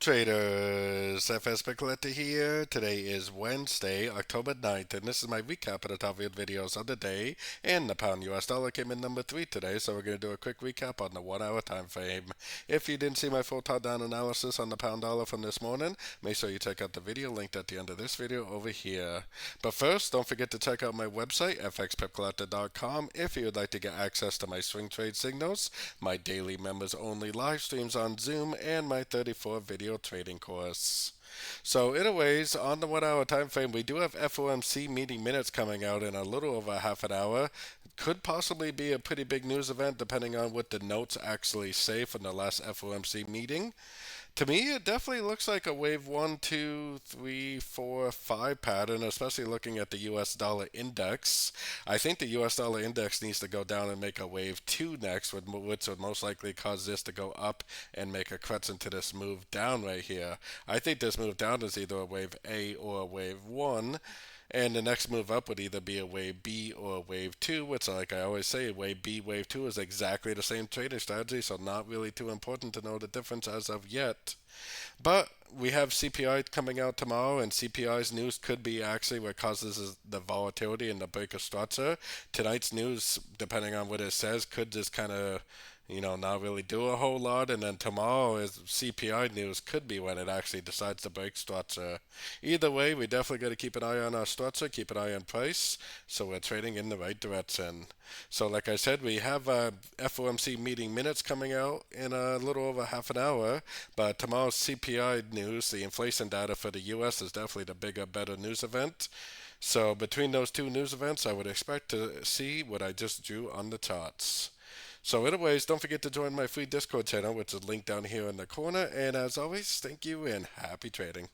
traders, FX Pip Collector here. Today is Wednesday, October 9th, and this is my recap of the top viewed videos of the day. And the pound US dollar came in number 3 today, so we're going to do a quick recap on the 1 hour time frame. If you didn't see my full top down analysis on the pound dollar from this morning, make sure you check out the video linked at the end of this video over here. But first, don't forget to check out my website, fxpipcollector.com, if you would like to get access to my swing trade signals, my daily members only live streams on Zoom, and my 34 video trading course. So anyways, on the 1 hour time frame, we do have FOMC meeting minutes coming out in a little over half an hour. Could possibly be a pretty big news event depending on what the notes actually say from the last FOMC meeting. To me, it definitely looks like a wave 1, 2, 3, 4, 5 pattern, especially looking at the US dollar index. I think the US dollar index needs to go down and make a wave 2 next, which would most likely cause this to go up and make a crutch into this move down right here. I think this move down is either a wave A or a wave 1. And the next move up would either be a wave B or a wave 2, which, like I always say, wave B, wave 2 is exactly the same trading strategy, so not really too important to know the difference as of yet. But we have CPI coming out tomorrow, and CPI's news could be actually what causes the volatility in the breaker structure. Tonight's news, depending on what it says, could just kind of not really do a whole lot, and then tomorrow is CPI news could be when it actually decides to break structure. Either way, we definitely got to keep an eye on our structure, keep an eye on price, so we're trading in the right direction. So like I said, we have FOMC meeting minutes coming out in a little over half an hour, but tomorrow's CPI news, the inflation data for the US, is definitely the bigger, better news event. So between those two news events, I would expect to see what I just drew on the charts. So anyways, don't forget to join my free Discord channel, which is linked down here in the corner. And as always, thank you and happy trading.